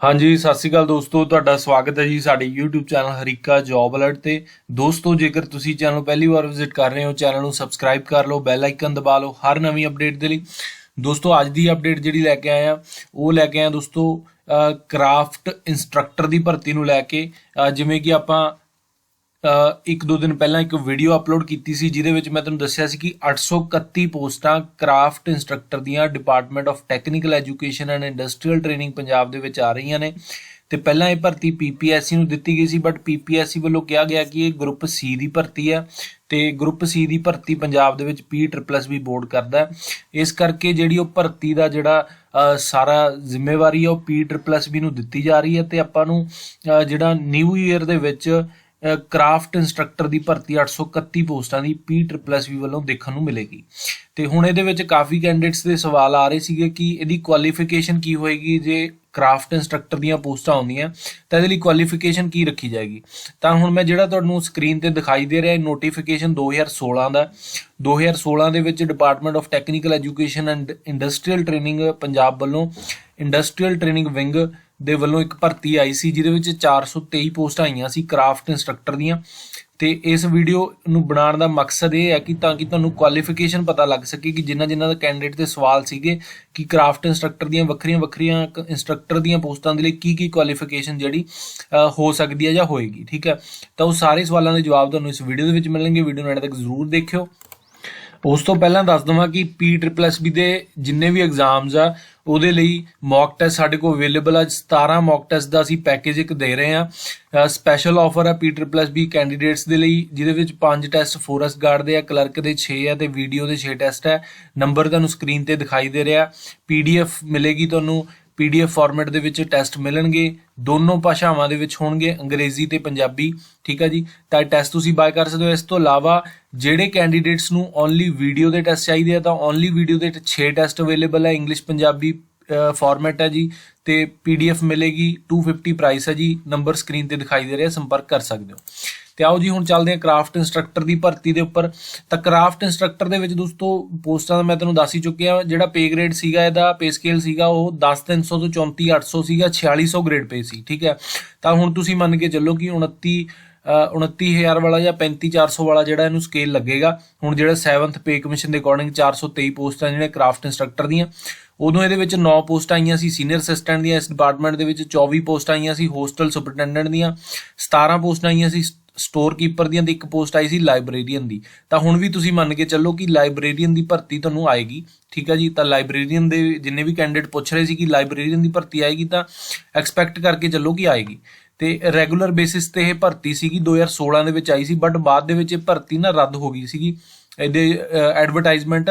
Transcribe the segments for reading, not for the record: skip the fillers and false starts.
हाँ जी, सत श्री अकाल दोस्तों, ਤੁਹਾਡਾ ਸਵਾਗਤ ਹੈ ਜੀ ਸਾਡੇ YouTube channel Harike job alert ਤੇ। ਦੋਸਤੋ, ਜੇਕਰ ਤੁਸੀਂ ਚੈਨਲ ਪਹਿਲੀ ਵਾਰ ਵਿਜ਼ਿਟ ਕਰ ਰਹੇ ਹੋ, ਚੈਨਲ ਨੂੰ ਸਬਸਕ੍ਰਾਈਬ ਕਰ ਲਓ, ਬੈਲ ਆਈਕਨ ਦਬਾ ਲਓ ਹਰ ਨਵੀਂ ਅਪਡੇਟ ਦੇ ਲਈ। ਦੋਸਤੋ, ਅੱਜ ਦੀ ਅਪਡੇਟ ਜਿਹੜੀ ਲੈ ਕੇ ਆਏ ਆ ਉਹ ਲੈ ਕੇ ਆਏ ਦੋਸਤੋ ਕਰਾਫਟ ਇੰਸਟ੍ਰਕਟਰ ਦੀ ਭਰਤੀ ਨੂੰ ਲੈ ਕੇ। ਜਿਵੇਂ ਕਿ ਆਪਾਂ ਇੱਕ ਦੋ ਦਿਨ ਪਹਿਲਾਂ ਇੱਕ ਵੀਡੀਓ ਅਪਲੋਡ ਕੀਤੀ ਸੀ ਜਿਹਦੇ ਵਿੱਚ ਮੈਂ ਤੁਹਾਨੂੰ ਦੱਸਿਆ ਸੀ ਕਿ 831 ਪੋਸਟਾਂ ਕਰਾਫਟ ਇੰਸਟ੍ਰਕਟਰ ਦੀਆਂ department of technical education and industrial training Punjab ਦੇ ਵਿੱਚ ਆ ਰਹੀਆਂ ਨੇ। ਤੇ ਪਹਿਲਾਂ ਇਹ ਭਰਤੀ ਪੀਪੀਐਸਸੀ ਨੂੰ ਦਿੱਤੀ ਗਈ ਸੀ, ਬਟ ਪੀਪੀਐਸਸੀ ਵੱਲੋਂ ਕਿਹਾ ਗਿਆ ਕਿ ਇਹ ਗਰੁੱਪ ਸੀ ਦੀ ਭਰਤੀ ਹੈ ਤੇ ਗਰੁੱਪ ਸੀ ਦੀ ਭਰਤੀ ਪੰਜਾਬ ਦੇ ਵਿੱਚ PSSB ਬੋਰਡ ਕਰਦਾ ਹੈ। ਇਸ ਕਰਕੇ ਜਿਹੜੀ ਉਹ ਭਰਤੀ ਦਾ ਜਿਹੜਾ ਸਾਰਾ ਜ਼ਿੰਮੇਵਾਰੀ ਹੈ ਉਹ PSSB ਨੂੰ ਦਿੱਤੀ ਜਾ ਰਹੀ ਹੈ ਤੇ ਆਪਾਂ ਨੂੰ ਜਿਹੜਾ ਨਿਊ ਈਅਰ ਦੇ ਵਿੱਚ ਕਰਾਫਟ ਇੰਸਟ੍ਰਕਟਰ ਦੀ ਭਰਤੀ 831 ਪੋਸਟਾਂ ਦੀ PSSB ਵੱਲੋਂ ਦੇਖਣ ਨੂੰ ਮਿਲੇਗੀ। ਤੇ ਹੁਣ ਇਹਦੇ ਵਿੱਚ ਕਾਫੀ ਕੈਂਡੀਡੇਟਸ ਦੇ ਸਵਾਲ ਆ ਰਹੇ ਸੀਗੇ ਕਿ ਇਹਦੀ ਕੁਆਲੀਫਿਕੇਸ਼ਨ ਕੀ ਹੋਏਗੀ। ਜੇ ਕਰਾਫਟ ਇੰਸਟ੍ਰਕਟਰ ਦੀਆਂ ਪੋਸਟਾਂ ਆਉਂਦੀਆਂ ਤਾਂ ਇਹਦੇ ਲਈ ਕੁਆਲੀਫਿਕੇਸ਼ਨ ਕੀ ਰੱਖੀ ਜਾਏਗੀ। ਤਾਂ ਹੁਣ ਮੈਂ ਜਿਹੜਾ ਤੁਹਾਨੂੰ ਸਕਰੀਨ ਤੇ ਦਿਖਾਈ ਦੇ ਰਿਹਾ ਨੋਟੀਫਿਕੇਸ਼ਨ 2016 ਦਾ 2016 ਦੇ ਵਿੱਚ department of technical education and industrial training Punjab ਵੱਲੋਂ ਇੰਡਸਟਰੀਅਲ ਟ੍ਰੇਨਿੰਗ ਵਿੰਗ ਦੇ ਵੱਲੋਂ ਇੱਕ ਭਰਤੀ ਆਈ ਸੀ ਜਿਹਦੇ ਵਿੱਚ 423 ਪੋਸਟਾਂ ਆਈਆਂ ਸੀ ਕਰਾਫਟ ਇੰਸਟ੍ਰਕਟਰ ਦੀਆਂ। ਤੇ ਇਸ ਵੀਡੀਓ ਨੂੰ ਬਣਾਉਣ ਦਾ ਮਕਸਦ ਇਹ ਹੈ ਕਿ ਤਾਂ ਕਿ ਤੁਹਾਨੂੰ ਕੁਆਲੀਫਿਕੇਸ਼ਨ ਪਤਾ ਲੱਗ ਸਕੇ ਕਿ ਜਿਨ੍ਹਾਂ ਦਾ ਕੈਂਡੀਡੇਟ ਦੇ ਸਵਾਲ ਸੀਗੇ ਕਿ ਕਰਾਫਟ ਇੰਸਟ੍ਰਕਟਰ ਦੀਆਂ ਵੱਖਰੀਆਂ ਇੰਸਟ੍ਰਕਟਰ ਦੀਆਂ ਪੋਸਟਾਂ ਦੇ ਲਈ ਕੀ ਕੁਆਲੀਫਿਕੇਸ਼ਨ ਜਿਹੜੀ ਹੋ ਸਕਦੀ ਹੈ ਜਾਂ ਹੋਏਗੀ। ਠੀਕ ਹੈ, ਤਾਂ ਉਹ ਸਾਰੇ ਸਵਾਲਾਂ ਦੇ ਜਵਾਬ ਤੁਹਾਨੂੰ ਇਸ ਵੀਡੀਓ ਦੇ ਵਿੱਚ ਮਿਲਣਗੇ। ਵੀਡੀਓ ਨੂੰ ਐਂਡ ਤੱਕ ਜ਼ਰੂਰ ਦੇਖਿਓ। ਉਸ ਤੋਂ ਪਹਿਲਾਂ ਦੱਸ ਦਵਾਂ ਕਿ PSSB ਦੇ ਜਿੰਨੇ ਵੀ ਐਗਜ਼ਾਮਸ ਆ ਉਹਦੇ ਲਈ ਮੌਕ ਟੈਸਟ ਸਾਡੇ ਕੋਲ ਅਵੇਲੇਬਲ ਆ। 17 ਮੌਕ ਟੈਸਟ ਦਾ ਅਸੀਂ ਪੈਕੇਜ ਇੱਕ ਦੇ ਰਹੇ ਹਾਂ। ਸਪੈਸ਼ਲ ਆਫਰ ਆ PSSB ਕੈਂਡੀਡੇਟਸ ਦੇ ਲਈ ਜਿਹਦੇ ਵਿੱਚ 5 ਟੈਸਟ ਫੋਰੈਸਟ ਗਾਰਡ ਦੇ ਆ, ਕਲਰਕ ਦੇ 6 ਆ ਤੇ ਵੀਡੀਓ ਦੇ 6 ਟੈਸਟ ਹੈ। ਨੰਬਰ ਤੁਹਾਨੂੰ ਸਕਰੀਨ ਤੇ ਦਿਖਾਈ ਦੇ ਰਿਹਾ। PDF ਮਿਲੇਗੀ ਤੁਹਾਨੂੰ, PDF ਫਾਰਮੈਟ ਦੇ ਵਿੱਚ ਟੈਸਟ ਮਿਲਣਗੇ, ਦੋਨੋਂ ਭਾਸ਼ਾਵਾਂ ਦੇ ਵਿੱਚ ਹੋਣਗੇ, ਅੰਗਰੇਜ਼ੀ ਤੇ ਪੰਜਾਬੀ। ਠੀਕ ਹੈ ਜੀ, ਤਾਂ ਟੈਸਟ ਤੁਸੀਂ ਬਾਏ ਕਰ ਸਕਦੇ ਹੋ। ਇਸ ਤੋਂ ਇਲਾਵਾ ਜਿਹੜੇ ਕੈਂਡੀਡੇਟਸ ਨੂੰ ਓਨਲੀ ਵੀਡੀਓ ਦੇ ਟੈਸਟ ਚਾਹੀਦੇ ਆ ਤਾਂ ਓਨਲੀ ਵੀਡੀਓ ਦੇ 6 ਟੈਸਟ ਅਵੇਲੇਬਲ ਹੈ, ਇੰਗਲਿਸ਼ ਪੰਜਾਬੀ ਫਾਰਮੈਟ ਹੈ ਜੀ। ਤੇ PDF ਮਿਲੇਗੀ, 250 ਪ੍ਰਾਈਸ ਹੈ ਜੀ। ਨੰਬਰ ਸਕਰੀਨ ਤੇ ਦਿਖਾਈ ਦੇ ਰਿਹਾ, ਸੰਪਰਕ ਕਰ ਸਕਦੇ ਹੋ। ਤੇ ਆਓ ਜੀ ਹੁਣ ਚੱਲਦੇ ਹਾਂ ਕਰਾਫਟ ਇੰਸਟ੍ਰਕਟਰ ਦੀ ਭਰਤੀ ਦੇ ਉੱਪਰ। ਤਾਂ ਕਰਾਫਟ ਇੰਸਟ੍ਰਕਟਰ ਦੇ ਵਿੱਚ ਦੋਸਤੋ ਪੋਸਟਾਂ ਦਾ ਮੈਂ ਤੁਹਾਨੂੰ ਦੱਸ ਹੀ ਚੁੱਕਿਆ। ਜਿਹੜਾ ਪੇ ਗ੍ਰੇਡ ਸੀਗਾ, ਇਹਦਾ ਪੇ ਸਕੇਲ ਸੀਗਾ ਉਹ 10,300 ਤੋਂ 34,800 ਸੀਗਾ, 4600 ਗ੍ਰੇਡ ਪੇ ਸੀ। ਠੀਕ ਹੈ, ਤਾਂ ਹੁਣ ਤੁਸੀਂ ਮੰਨ ਕੇ ਚੱਲੋ ਕਿ 29,000 ਵਾਲਾ ਜਾਂ 35,400 ਵਾਲਾ ਜਿਹੜਾ ਇਹਨੂੰ ਸਕੇਲ ਲੱਗੇਗਾ। ਹੁਣ ਜਿਹੜਾ 7th ਪੇ ਕਮਿਸ਼ਨ ਦੇ ਅਕੋਰਡਿੰਗ 423 ਪੋਸਟਾਂ ਜਿਹੜੇ ਕਰਾਫਟ ਇੰਸਟ੍ਰਕਟਰ ਦੀਆਂ, ਉਦੋਂ ਇਹਦੇ ਵਿੱਚ 9 ਪੋਸਟਾਂ ਆਈਆਂ ਸੀ ਸੀਨੀਅਰ ਅਸਿਸਟੈਂਟ ਦੀਆਂ। ਇਸ ਡਿਪਾਰਟਮੈਂਟ ਦੇ ਵਿੱਚ 24 ਪੋਸਟਾਂ ਆਈਆਂ ਸੀ ਹੋਸਟਲ ਸੁਪਰਡੈਂਡੈਂਟ ਦੀਆਂ, 17 ਪੋਸਟਾਂ ਆਈਆਂ ਸੀ ਸਟੋਰ ਕੀਪਰ ਦੀਆਂ ਤੇ ਇੱਕ ਪੋਸਟ ਆਈ ਸੀ ਲਾਇਬ੍ਰੇਰੀਅਨ ਦੀ। ਤਾਂ ਹੁਣ ਵੀ ਤੁਸੀਂ ਮੰਨ ਕੇ ਚੱਲੋ ਕਿ ਲਾਇਬ੍ਰੇਰੀਅਨ ਦੀ ਭਰਤੀ ਤੁਹਾਨੂੰ ਆਏਗੀ। ਠੀਕ ਹੈ ਜੀ, ਤਾਂ ਲਾਇਬ੍ਰੇਰੀਅਨ ਦੇ ਜਿੰਨੇ ਵੀ ਕੈਂਡੀਡੇਟ ਪੁੱਛ ਰਹੇ ਸੀ ਕਿ ਲਾਇਬ੍ਰੇਰੀਅਨ ਦੀ ਭਰਤੀ ਆਏਗੀ ਤਾਂ ਐਕਸਪੈਕਟ ਕਰਕੇ ਚੱਲੋ ਕਿ ਆਏਗੀ। ਤੇ ਰੈਗੂਲਰ ਬੇਸਿਸ ਤੇ ਇਹ ਭਰਤੀ ਸੀਗੀ 2016 ਦੇ ਵਿੱਚ ਆਈ ਸੀ, ਬਟ ਬਾਅਦ ਦੇ ਵਿੱਚ ਇਹ ਭਰਤੀ ਨਾ ਰੱਦ ਹੋ ਗਈ ਸੀਗੀ। ਇਹਦੇ ਐਡਵਰਟਾਈਜ਼ਮੈਂਟ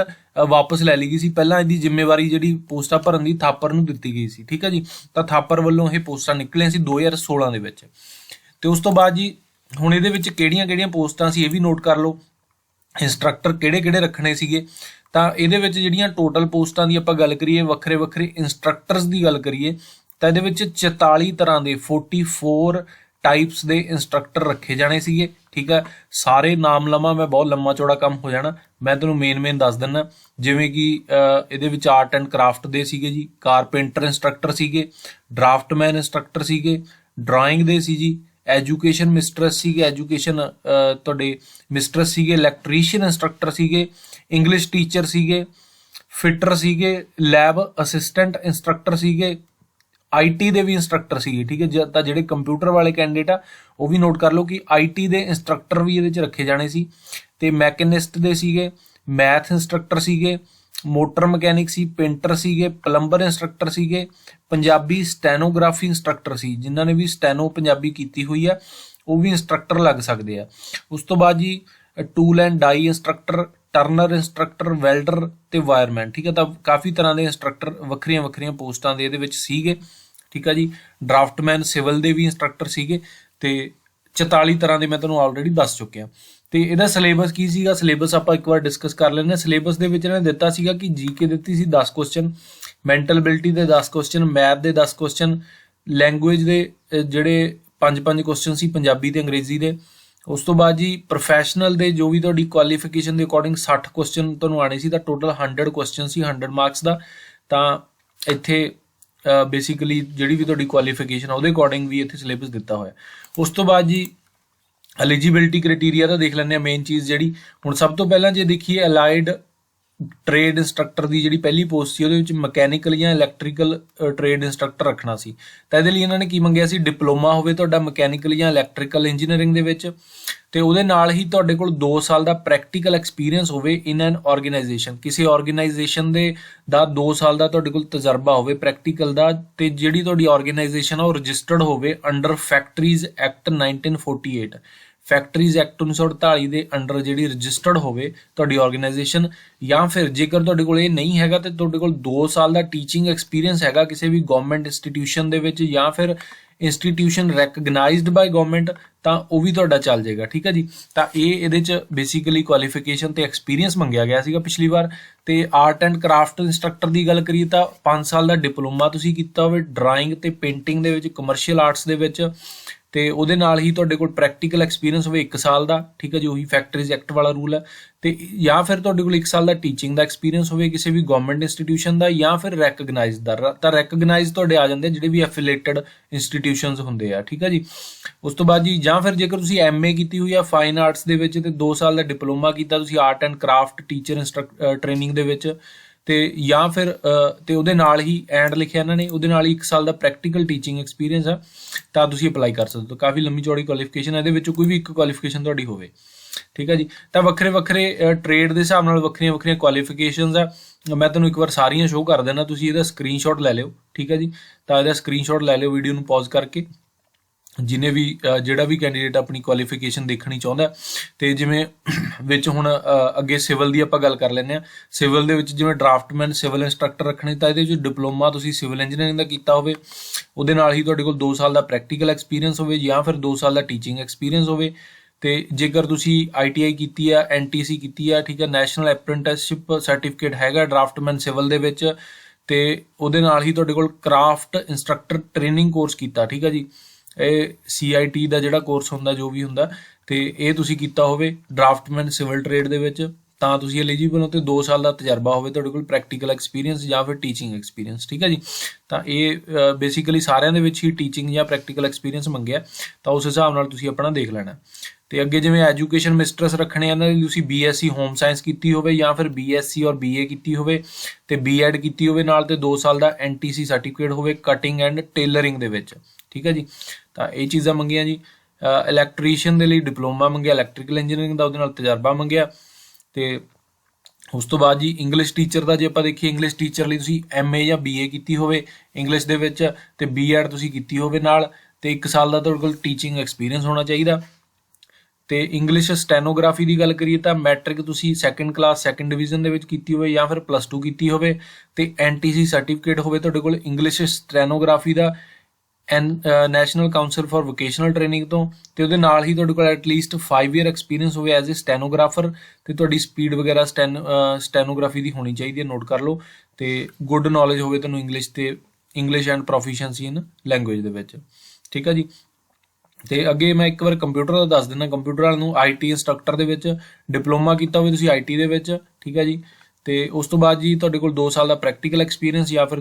ਵਾਪਸ ਲੈ ਲਈ ਗਈ ਸੀ। ਪਹਿਲਾਂ ਇਹਦੀ ਜ਼ਿੰਮੇਵਾਰੀ ਜਿਹੜੀ ਪੋਸਟਾਂ ਭਰਨ ਦੀ ਥਾਪਰ ਨੂੰ ਦਿੱਤੀ ਗਈ ਸੀ। ਠੀਕ ਹੈ ਜੀ, ਤਾਂ ਥਾਪਰ ਵੱਲੋਂ ਇਹ ਪੋਸਟਾਂ ਨਿਕਲੀਆਂ ਸੀ 2016 ਦੇ ਵਿੱਚ। ਤੇ ਉਸ ਤੋਂ ਬਾਅਦ ਜੀ ਹੁਣ ਇਹਦੇ ਵਿੱਚ ਕਿਹੜੀਆਂ ਪੋਸਟਾਂ ਸੀ ਇਹ ਵੀ ਨੋਟ ਕਰ ਲਓ। ਇੰਸਟ੍ਰਕਟਰ ਕਿਹੜੇ ਰੱਖਣੇ ਸੀਗੇ ਤਾਂ ਇਹਦੇ ਵਿੱਚ ਜਿਹੜੀਆਂ ਟੋਟਲ ਪੋਸਟਾਂ ਦੀ ਆਪਾਂ ਗੱਲ ਕਰੀਏ, ਵੱਖਰੇ ਇੰਸਟ੍ਰਕਟਰਸ ਦੀ ਗੱਲ ਕਰੀਏ ਤਾਂ ਇਹਦੇ ਵਿੱਚ 44 ਤਰ੍ਹਾਂ ਦੇ 44 ਟਾਈਪਸ ਦੇ ਇੰਸਟ੍ਰਕਟਰ ਰੱਖੇ ਜਾਣੇ ਸੀਗੇ। ਠੀਕ ਹੈ, ਸਾਰੇ ਨਾਮ ਲਵਾਂ ਮੈਂ ਬਹੁਤ ਲੰਮਾ ਚੌੜਾ ਕੰਮ ਹੋ ਜਾਣਾ, ਮੈਂ ਤੁਹਾਨੂੰ ਮੇਨ ਦੱਸ ਦਿੰਦਾ। ਜਿਵੇਂ ਕਿ ਇਹਦੇ ਵਿੱਚ ਆਰਟ ਐਂਡ ਕਰਾਫਟ ਦੇ ਸੀਗੇ ਜੀ, ਕਾਰਪੈਂਟਰ ਇੰਸਟ੍ਰਕਟਰ ਸੀਗੇ, ਡਰਾਫਟਮੈਨ ਇੰਸਟ੍ਰਕਟਰ ਸੀਗੇ, ਡਰਾਇੰਗ ਦੇ ਸੀ ਜੀ, ਐਜੂਕੇਸ਼ਨ ਮਿਸਟਰਸ ਸੀਗੇ, ਐਜੂਕੇਸ਼ਨ ਤੁਹਾਡੇ ਮਿਸਟਰਸ ਸੀਗੇ, ਇਲੈਕਟ੍ਰੀਸ਼ੀਅਨ ਇੰਸਟ੍ਰਕਟਰ ਸੀਗੇ, ਇੰਗਲਿਸ਼ ਟੀਚਰ ਸੀਗੇ, ਫਿਟਰ ਸੀਗੇ, ਲੈਬ ਅਸਿਸਟੈਂਟ ਇੰਸਟ੍ਰਕਟਰ ਸੀਗੇ, IT ਦੇ ਵੀ ਇੰਸਟ੍ਰਕਟਰ ਸੀਗੇ। ਠੀਕ ਹੈ, ਤਾਂ ਜਿਹੜੇ ਕੰਪਿਊਟਰ ਵਾਲੇ ਕੈਂਡੀਡੇਟ ਆ ਉਹ ਵੀ ਨੋਟ ਕਰ ਲਓ ਕਿ IT ਦੇ ਇੰਸਟ੍ਰਕਟਰ ਵੀ ਇਹਦੇ 'ਚ ਰੱਖੇ ਜਾਣੇ ਸੀ। ਤੇ ਮੈਕੈਨਿਸਟ ਦੇ ਸੀਗੇ, ਮੈਥ ਇੰਸਟ੍ਰਕਟਰ ਸੀਗੇ, ਮੋਟਰ ਮਕੈਨਿਕ ਸੀ, ਪੇਂਟਰ ਸੀਗੇ, ਪਲੰਬਰ ਇੰਸਟ੍ਰਕਟਰ ਸੀਗੇ, ਪੰਜਾਬੀ ਸਟੈਨੋਗ੍ਰਾਫੀ ਇੰਸਟ੍ਰਕਟਰ ਸੀ, ਜਿਨ੍ਹਾਂ ਨੇ ਵੀ ਸਟੈਨੋ ਪੰਜਾਬੀ ਕੀਤੀ ਹੋਈ ਆ ਉਹ ਵੀ ਇੰਸਟ੍ਰਕਟਰ ਲੱਗ ਸਕਦੇ ਆ। ਉਸ ਤੋਂ ਬਾਅਦ ਜੀ tool and die instructor, turner instructor, welder ਤੇ ਵਾਇਰਮੈਨ। ਠੀਕ ਹੈ, ਤਾਂ ਕਾਫੀ ਤਰ੍ਹਾਂ ਦੇ ਇੰਸਟ੍ਰਕਟਰ ਵੱਖਰੀਆਂ ਪੋਸਟਾਂ ਦੇ ਇਹਦੇ ਵਿੱਚ ਸੀਗੇ। ਠੀਕ ਹੈ ਜੀ, ਡਰਾਫਟਮੈਨ ਸਿਵਲ ਦੇ ਵੀ ਇੰਸਟ੍ਰਕਟਰ ਸੀਗੇ ਤੇ 44 ਤਰ੍ਹਾਂ ਦੇ ਮੈਂ ਤੁਹਾਨੂੰ ਆਲਰੇਡੀ ਦੱਸ ਚੁੱਕਿਆ। ਤੇ ਇਹਦਾ ਸਿਲੇਬਸ ਕੀ ਸੀਗਾ, ਸਿਲੇਬਸ ਆਪਾਂ ਇੱਕ ਵਾਰ ਡਿਸਕਸ ਕਰ ਲੈਂਦੇ ਹਾਂ। ਸਿਲੇਬਸ ਦੇ ਵਿੱਚ ਇਹਨਾਂ ਨੇ ਦਿੱਤਾ ਸੀਗਾ ਕਿ GK ਦਿੱਤੀ ਸੀ 10 ਕੁਐਸਚਨ, ਮੈਂਟਲ ਐਬਿਲਿਟੀ ਦੇ 10 ਕੁਐਸਚਨ, ਮੈਥ ਦੇ 10 ਕੁਐਸਚਨ, ਲੈਂਗੁਏਜ ਦੇ ਜਿਹੜੇ 5 ਕੁਐਸਚਨ ਸੀ ਪੰਜਾਬੀ ਤੇ ਅੰਗਰੇਜ਼ੀ ਦੇ। ਉਸ ਤੋਂ ਬਾਅਦ ਜੀ ਪ੍ਰੋਫੈਸ਼ਨਲ ਦੇ ਜੋ ਵੀ ਤੁਹਾਡੀ ਕੁਆਲੀਫਿਕੇਸ਼ਨ ਦੇ ਅਕੋਰਡਿੰਗ 60 ਕੁਐਸਚਨ ਤੁਹਾਨੂੰ ਆਣੇ ਸੀ, ਤਾਂ ਟੋਟਲ 100 ਕੁਐਸਚਨ ਸੀ 100 ਮਾਰਕਸ ਦਾ। ਤਾਂ ਇੱਥੇ ਬੇਸਿਕਲੀ ਜਿਹੜੀ ਵੀ ਤੁਹਾਡੀ ਕੁਆਲੀਫਿਕੇਸ਼ਨ ਆ ਉਹਦੇ ਅਕੋਰਡਿੰਗ ਵੀ ਇੱਥੇ ਸਿਲੇਬਸ ਦਿੱਤਾ ਹੋਇਆ। ਉਸ ਤੋਂ ਬਾਅਦ ਜੀ ਐਲੀਜੀਬਿਲਿਟੀ ਕ੍ਰਾਈਟੇਰੀਆ ਦਾ ਦੇਖ ਲੈਂਦੇ ਆ। ਮੇਨ ਚੀਜ਼ ਜਿਹੜੀ ਹੁਣ ਸਭ ਤੋਂ ਪਹਿਲਾਂ ਜੇ ਦੇਖੀਏ ਅਲਾਈਡ ਟ੍ਰੇਡ ਇੰਸਟ੍ਰਕਟਰ ਦੀ ਜਿਹੜੀ ਪਹਿਲੀ ਪੋਸਟ ਸੀ ਉਹਦੇ ਵਿੱਚ ਮਕੈਨੀਕਲ ਜਾਂ ਇਲੈਕਟ੍ਰੀਕਲ ਟ੍ਰੇਡ ਇੰਸਟ੍ਰਕਟਰ ਰੱਖਣਾ ਸੀ। ਤਾਂ ਇਹਦੇ ਲਈ ਇਹਨਾਂ ਨੇ ਕੀ ਮੰਗਿਆ ਸੀ, ਡਿਪਲੋਮਾ ਹੋਵੇ ਤੁਹਾਡਾ ਮਕੈਨੀਕਲ ਜਾਂ ਇਲੈਕਟ੍ਰੀਕਲ ਇੰਜੀਨੀਅਰਿੰਗ ਦੇ ਵਿੱਚ, ਤੇ ਉਹਦੇ ਨਾਲ ਹੀ ਤੁਹਾਡੇ ਕੋਲ 2 ਸਾਲ ਦਾ ਪ੍ਰੈਕਟੀਕਲ ਐਕਸਪੀਰੀਅੰਸ ਹੋਵੇ ਇਨ ਐਨ ਆਰਗੇਨਾਈਜੇਸ਼ਨ, ਕਿਸੇ ਆਰਗੇਨਾਈਜੇਸ਼ਨ ਦੇ ਦਾ 2 ਸਾਲ ਦਾ ਤੁਹਾਡੇ ਕੋਲ ਤਜਰਬਾ ਹੋਵੇ ਪ੍ਰੈਕਟੀਕਲ ਦਾ, ਤੇ ਜਿਹੜੀ ਤੁਹਾਡੀ ਆਰਗੇਨਾਈਜੇਸ਼ਨ ਆ ਉਹ ਰਜਿਸਟਰਡ ਹੋਵੇ under factories act 1948, factories act 1948 ਦੇ ਅੰਡਰ ਜਿਹੜੀ ਰਜਿਸਟਰਡ ਹੋਵੇ ਤੁਹਾਡੀ ਆਰਗੇਨਾਈਜੇਸ਼ਨ। ਜਾਂ ਫਿਰ ਜੇਕਰ ਤੁਹਾਡੇ ਕੋਲ ਇਹ ਨਹੀਂ ਹੈਗਾ ਤੇ ਤੁਹਾਡੇ ਕੋਲ 2 ਸਾਲ ਦਾ ਟੀਚਿੰਗ ਐਕਸਪੀਰੀਅੰਸ ਹੈਗਾ ਕਿਸੇ ਵੀ ਗਵਰਨਮੈਂਟ ਇੰਸਟੀਟਿਊਸ਼ਨ ਦੇ ਵਿੱਚ ਜਾਂ ਫਿਰ ਇੰਸਟੀਟਿਊਸ਼ਨ ਰੈਕਗਨਾਈਜ਼ਡ ਬਾਈ ਗਵਰਨਮੈਂਟ, ਤਾਂ ਉਹ ਵੀ ਤੁਹਾਡਾ ਚੱਲ ਜਾਏਗਾ। ਠੀਕ ਹੈ ਜੀ। ਤਾਂ ਇਹਦੇ ਚ ਬੇਸਿਕਲੀ ਕੁਆਲੀਫਿਕੇਸ਼ਨ ਤੇ ਐਕਸਪੀਰੀਅੰਸ ਮੰਗਿਆ ਗਿਆ ਸੀਗਾ ਪਿਛਲੀ ਵਾਰ। ਤੇ ਆਰਟ ਐਂਡ ਕਰਾਫਟ ਇੰਸਟ੍ਰਕਟਰ ਦੀ ਗੱਲ ਕਰੀਏ ਤਾਂ 5 ਸਾਲ ਦਾ ਡਿਪਲੋਮਾ ਤੁਸੀਂ ਕੀਤਾ ਹੋਵੇ ਡਰਾਇੰਗ ਤੇ ਪੇਂਟਿੰਗ ਦੇ ਵਿੱਚ, ਕਮਰਸ਼ੀਅਲ ਆਰਟਸ ਦੇ ਵਿੱਚ, ਤੇ ਉਹਦੇ ਨਾਲ ਹੀ ਤੁਹਾਡੇ ਕੋਲ ਪ੍ਰੈਕਟੀਕਲ ਐਕਸਪੀਰੀਅੰਸ ਹੋਵੇ 1 ਸਾਲ ਦਾ। ਠੀਕ ਹੈ ਜੀ, ਉਹੀ ਫੈਕਟਰੀਜ਼ ਐਕਟ ਵਾਲਾ ਰੂਲ ਹੈ। ਤੇ ਜਾਂ ਫਿਰ ਤੁਹਾਡੇ ਕੋਲ 1 ਸਾਲ ਦਾ ਟੀਚਿੰਗ ਦਾ ਐਕਸਪੀਰੀਅੰਸ ਹੋਵੇ ਕਿਸੇ ਵੀ ਗਵਰਨਮੈਂਟ ਇੰਸਟੀਟਿਊਸ਼ਨ ਦਾ ਜਾਂ ਫਿਰ ਰੈਕਗਨਾਈਜ਼ਡ ਦਾ। ਤਾਂ ਰੈਕਗਨਾਈਜ਼ ਤੁਹਾਡੇ ਆ ਜਾਂਦੇ ਜਿਹੜੇ ਵੀ ਐਫੀਲੀਏਟਡ ਇੰਸਟੀਟਿਊਸ਼ਨਸ ਹੁੰਦੇ ਆ। ਠੀਕ ਹੈ ਜੀ। ਉਸ ਤੋਂ ਬਾਅਦ ਜੀ ਜਾਂ ਫਿਰ ਜੇਕਰ ਤੁਸੀਂ ਐਮਏ ਕੀਤੀ ਹੋਈ ਆ ਫਾਈਨ ਆਰਟਸ ਦੇ ਵਿੱਚ ਤੇ 2 ਸਾਲ ਦਾ ਡਿਪਲੋਮਾ ਕੀਤਾ ਤੁਸੀਂ art and craft teacher training ਦੇ ਵਿੱਚ, ਤੇ ਜਾਂ ਫਿਰ ਤੇ ਉਹਦੇ ਨਾਲ ਹੀ ਐਂਡ ਲਿਖਿਆ ਇਹਨਾਂ ਨੇ, ਉਹਦੇ ਨਾਲ ਹੀ 1 ਸਾਲ ਦਾ ਪ੍ਰੈਕਟੀਕਲ ਟੀਚਿੰਗ ਐਕਸਪੀਰੀਅੰਸ ਆ, ਤਾਂ ਤੁਸੀਂ ਅਪਲਾਈ ਕਰ ਸਕਦੇ ਹੋ। ਕਾਫੀ ਲੰਮੀ ਚੌੜੀ ਕੁਆਲੀਫਿਕੇਸ਼ਨ ਹੈ, ਇਹਦੇ ਵਿੱਚੋਂ ਕੋਈ ਵੀ ਇੱਕ ਕੁਆਲੀਫਿਕੇਸ਼ਨ ਤੁਹਾਡੀ ਹੋਵੇ। ਠੀਕ ਹੈ ਜੀ। ਤਾਂ ਵੱਖਰੇ ਵੱਖਰੇ ਟ੍ਰੇਡ ਦੇ ਹਿਸਾਬ ਨਾਲ ਵੱਖਰੀਆਂ ਵੱਖਰੀਆਂ ਕੁਆਲੀਫਿਕੇਸ਼ਨਸ ਆ। ਮੈਂ ਤੁਹਾਨੂੰ ਇੱਕ ਵਾਰ ਸਾਰੀਆਂ ਸ਼ੋਅ ਕਰ ਦੇਣਾ, ਤੁਸੀਂ ਇਹਦਾ ਸਕਰੀਨਸ਼ਾਟ ਲੈ ਲਿਓ। ਠੀਕ ਹੈ ਜੀ। ਤਾਂ ਇਹਦਾ ਸਕਰੀਨਸ਼ਾਟ ਲੈ ਲਿਓ ਵੀਡੀਓ ਨੂੰ ਪੌਜ਼ ਕਰਕੇ, ਜਿਹਨੇ ਵੀ ਜਿਹੜਾ ਵੀ ਕੈਂਡੀਡੇਟ ਆਪਣੀ ਕੁਆਲੀਫਿਕੇਸ਼ਨ ਦੇਖਣੀ ਚਾਹੁੰਦਾ। ਤੇ ਜਿਵੇਂ ਵਿੱਚ ਹੁਣ ਅੱਗੇ ਸਿਵਲ ਦੀ ਆਪਾਂ ਗੱਲ ਕਰ ਲੈਂਦੇ ਹਾਂ। ਸਿਵਲ ਦੇ ਵਿੱਚ ਜਿਵੇਂ ਡਰਾਫਟਮੈਨ ਸਿਵਲ ਇੰਸਟ੍ਰਕਟਰ ਰੱਖਣੇ, ਤਾਂ ਇਹਦੇ ਵਿੱਚ ਡਿਪਲੋਮਾ ਤੁਸੀਂ ਸਿਵਲ ਇੰਜੀਨੀਅਰਿੰਗ ਦਾ ਕੀਤਾ ਹੋਵੇ, ਉਹਦੇ ਨਾਲ ਹੀ ਤੁਹਾਡੇ ਕੋਲ 2 ਸਾਲ ਦਾ ਪ੍ਰੈਕਟੀਕਲ ਐਕਸਪੀਰੀਅੰਸ ਹੋਵੇ ਜਾਂ ਫਿਰ 2 ਸਾਲ ਦਾ ਟੀਚਿੰਗ ਐਕਸਪੀਰੀਅੰਸ ਹੋਵੇ। ਤੇ ਜੇਕਰ ਤੁਸੀਂ ITI ਕੀਤੀ ਆ, NTC ਕੀਤੀ ਆ, ਠੀਕ ਹੈ, ਨੈਸ਼ਨਲ ਅਪ੍ਰੈਂਟਿਸਸ਼ਿਪ ਸਰਟੀਫਿਕੇਟ ਹੈਗਾ ਡਰਾਫਟਮੈਨ ਸਿਵਲ ਦੇ ਵਿੱਚ, ਤੇ ਉਹਦੇ ਨਾਲ ਹੀ ਤੁਹਾਡੇ ਕੋਲ ਕਰਾਫਟ ਇੰਸਟ੍ਰਕਟਰ ਟ੍ਰੇਨਿੰਗ ਕੋਰਸ ਕੀਤਾ। ਠੀਕ ਹੈ ਜੀ। ਇਹ CIT ਦਾ ਜਿਹੜਾ ਕੋਰਸ ਹੁੰਦਾ ਜੋ ਵੀ ਹੁੰਦਾ, ਤੇ ਇਹ ਤੁਸੀਂ ਕੀਤਾ ਹੋਵੇ ਡਰਾਫਟਮੈਨ ਸਿਵਲ ਟ੍ਰੇਡ ਦੇ ਵਿੱਚ, ਤਾਂ ਤੁਸੀਂ ਐਲੀਜੀਬਲ ਹੋ। ਤੇ 2 ਸਾਲ ਦਾ ਤਜਰਬਾ ਹੋਵੇ ਤੁਹਾਡੇ ਕੋਲ ਪ੍ਰੈਕਟੀਕਲ ਐਕਸਪੀਰੀਅੰਸ ਜਾਂ ਫਿਰ ਟੀਚਿੰਗ ਐਕਸਪੀਰੀਅੰਸ। ਠੀਕ ਹੈ ਜੀ। ਤਾਂ ਇਹ ਬੇਸਿਕਲੀ ਸਾਰਿਆਂ ਦੇ ਵਿੱਚ ਹੀ ਟੀਚਿੰਗ ਜਾਂ ਪ੍ਰੈਕਟੀਕਲ ਐਕਸਪੀਰੀਅੰਸ ਮੰਗਿਆ, ਤਾਂ ਉਸ ਹਿਸਾਬ ਨਾਲ ਤੁਸੀਂ ਆਪਣਾ ਦੇਖ ਲੈਣਾ। ਤੇ ਅੱਗੇ ਜਿਵੇਂ ਐਜੂਕੇਸ਼ਨ ਮਿਸਟਰਸ ਰੱਖਣੇ, ਇਹਨਾਂ ਲਈ ਤੁਸੀਂ BSc ਹੋਮ ਸਾਇੰਸ ਕੀਤੀ ਹੋਵੇ ਜਾਂ ਫਿਰ BSc ਔਰ BA ਕੀਤੀ ਹੋਵੇ, ਤੇ B.Ed ਕੀਤੀ ਹੋਵੇ ਨਾਲ, ਤੇ 2 ਸਾਲ ਦਾ NTC ਸਰਟੀਫਿਕੇਟ ਹੋਵੇ ਕਟਿੰਗ ਐਂਡ ਟੇਲਰਿੰਗ ਦੇ ਵਿੱਚ। ਠੀਕ ਹੈ ਜੀ। ਤਾਂ ਇਹ ਚੀਜ਼ਾਂ ਮੰਗੀਆਂ ਜੀ। ਇਲੈਕਟ੍ਰੀਸ਼ੀਅਨ ਦੇ ਲਈ ਡਿਪਲੋਮਾ ਮੰਗਿਆ ਇਲੈਕਟ੍ਰੀਕਲ ਇੰਜੀਨੀਅਰਿੰਗ ਦਾ, ਉਹਦੇ ਨਾਲ ਤਜਰਬਾ ਮੰਗਿਆ। ਤੇ ਉਸ ਤੋਂ ਬਾਅਦ ਜੀ ਇੰਗਲਿਸ਼ ਟੀਚਰ ਦਾ ਜੇ ਆਪਾਂ ਦੇਖੀਏ, ਇੰਗਲਿਸ਼ ਟੀਚਰ ਲਈ ਤੁਸੀਂ MA ਜਾਂ BA ਕੀਤੀ ਹੋਵੇ ਇੰਗਲਿਸ਼ ਦੇ ਵਿੱਚ, ਤੇ B.Ed ਤੁਸੀਂ ਕੀਤੀ ਹੋਵੇ ਨਾਲ, ਤੇ 1 ਸਾਲ ਦਾ ਤੁਹਾਡੇ ਕੋਲ ਟੀਚਿੰਗ ਐਕਸਪੀਰੀਅੰਸ ਹੋਣਾ ਚਾਹੀਦਾ। ਤੇ ਇੰਗਲਿਸ਼ ਸਟੈਨੋਗ੍ਰਾਫੀ ਦੀ ਗੱਲ ਕਰੀਏ ਤਾਂ ਮੈਟ੍ਰਿਕ ਤੁਸੀਂ 2nd ਕਲਾਸ 2nd ਡਿਵੀਜ਼ਨ ਦੇ ਵਿੱਚ ਕੀਤੀ ਹੋਵੇ ਜਾਂ ਫਿਰ +2 ਕੀਤੀ ਹੋਵੇ, ਤੇ NTC ਸਰਟੀਫਿਕੇਟ ਹੋਵੇ ਤੁਹਾਡੇ ਕੋਲ ਇੰਗਲਿਸ਼ ਸਟੈਨੋਗ੍ਰਾਫੀ ਦਾ National Council for Vocational Training ਤੋਂ, ਤੇ ਉਹਦੇ ਨਾਲ ਹੀ ਤੁਹਾਡੇ ਕੋਲ ਐਟਲੀਸਟ 5 ਈਅਰ ਐਕਸਪੀਰੀਅੰਸ ਹੋਵੇ ਐਜ਼ ਏ ਸਟੈਨੋਗ੍ਰਾਫਰ, ਤੇ ਤੁਹਾਡੀ ਸਪੀਡ ਵਗੈਰਾ ਸਟੈਨੋਗ੍ਰਾਫੀ ਦੀ ਹੋਣੀ ਚਾਹੀਦੀ ਹੈ, ਨੋਟ ਕਰ ਲਓ। ਤੇ ਗੁੱਡ ਨੌਲੇਜ ਹੋਵੇ ਤੁਹਾਨੂੰ ਇੰਗਲਿਸ਼ ਤੇ English and proficiency in language ਦੇ ਵਿੱਚ। ਠੀਕ ਹੈ ਜੀ। ਤੇ ਅੱਗੇ ਮੈਂ ਇੱਕ ਵਾਰ ਕੰਪਿਊਟਰ ਦਾ ਦੱਸ ਦਿੰਦਾ। ਕੰਪਿਊਟਰ ਵਾਲ ਨੂੰ IT ਇੰਸਟ੍ਰਕਟਰ ਦੇ ਵਿੱਚ ਡਿਪਲੋਮਾ ਕੀਤਾ ਹੋਵੇ ਤੁਸੀਂ IT ਦੇ ਵਿੱਚ। ਠੀਕ ਹੈ ਜੀ। ਤੇ ਉਸ ਤੋਂ ਬਾਅਦ ਜੀ ਤੁਹਾਡੇ ਕੋਲ 2 ਸਾਲ ਦਾ ਪ੍ਰੈਕਟੀਕਲ ਐਕਸਪੀਰੀਅੰਸ ਜਾਂ ਫਿਰ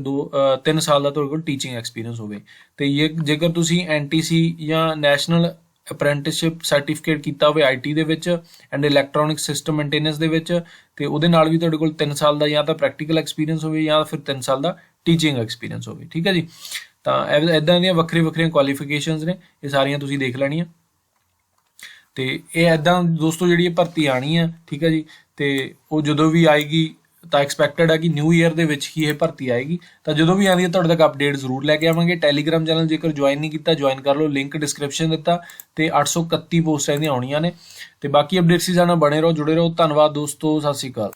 3 ਸਾਲ ਦਾ ਤੁਹਾਡੇ ਕੋਲ ਟੀਚਿੰਗ ਐਕਸਪੀਰੀਅੰਸ ਹੋਵੇ। ਤੇ ਜੇਕਰ ਤੁਸੀਂ NTC ਜਾਂ ਨੈਸ਼ਨਲ ਅਪ੍ਰੈਂਟਿਸਸ਼ਿਪ ਸਰਟੀਫਿਕੇਟ ਕੀਤਾ ਹੋਵੇ IT ਦੇ ਵਿੱਚ ਐਂਡ ਇਲੈਕਟ੍ਰੋਨਿਕ ਸਿਸਟਮ ਮੇਨਟੇਨੈਂਸ ਦੇ ਵਿੱਚ, ਤੇ ਉਹਦੇ ਨਾਲ ਵੀ ਤੁਹਾਡੇ ਕੋਲ 3 ਸਾਲ ਦਾ ਜਾਂ ਤਾਂ ਪ੍ਰੈਕਟੀਕਲ ਐਕਸਪੀਰੀਅੰਸ ਹੋਵੇ ਜਾਂ ਫਿਰ 3 ਸਾਲ ਦਾ ਟੀਚਿੰਗ ਐਕਸਪੀਰੀਅੰਸ ਹੋਵੇ। ਠੀਕ ਹੈ ਜੀ। ਤਾਂ ਇੱਦਾਂ ਦੀਆਂ ਵੱਖਰੀਆਂ ਕੁਆਲੀਫਿਕੇਸ਼ਨਸ ਨੇ, ਇਹ ਸਾਰੀਆਂ ਤੁਸੀਂ ਦੇਖ ਲੈਣੀਆਂ। ਤੇ ਇਹ ਇੱਦਾਂ ਦੋਸਤੋ ਜਿਹੜੀ ਇਹ ਭਰਤੀ ਆਣੀ ਆ। ਠੀਕ ਹੈ ਜੀ। ਤੇ ਉਹ ਜਦੋਂ ਵੀ ਆਏਗੀ ਤਾਂ ਐਕਸਪੈਕਟਡ ਹੈ ਕਿ ਨਿਊ ਈਅਰ ਦੇ ਵਿੱਚ ਹੀ ਇਹ ਭਰਤੀ ਆਏਗੀ। ਤਾਂ ਜਦੋਂ ਵੀ ਆਉਂਦੀ ਹੈ ਤੁਹਾਡੇ ਤੱਕ ਅਪਡੇਟ ਜ਼ਰੂਰ ਲੈ ਕੇ ਆਵਾਂਗੇ। ਟੈਲੀਗ੍ਰਾਮ ਚੈਨਲ ਜੇਕਰ ਜੁਆਇਨ ਨਹੀਂ ਕੀਤਾ ਜੁਆਇਨ ਕਰ ਲਓ, ਲਿੰਕ ਡਿਸਕ੍ਰਿਪਸ਼ਨ ਦਿੱਤਾ। ਤੇ 831 ਪੋਸਟਾਂ ਇਹਦੀਆਂ ਆਉਣੀਆਂ ਨੇ। ਤੇ ਬਾਕੀ ਅਪਡੇਟਸ ਹੀ ਸਾਡੇ ਨਾਲ ਬਣੇ ਰਹੋ, ਜੁੜੇ ਰਹੋ। ਧੰਨਵਾਦ ਦੋਸਤੋ, ਸਤਿ ਸ਼੍ਰੀ ਅਕਾਲ।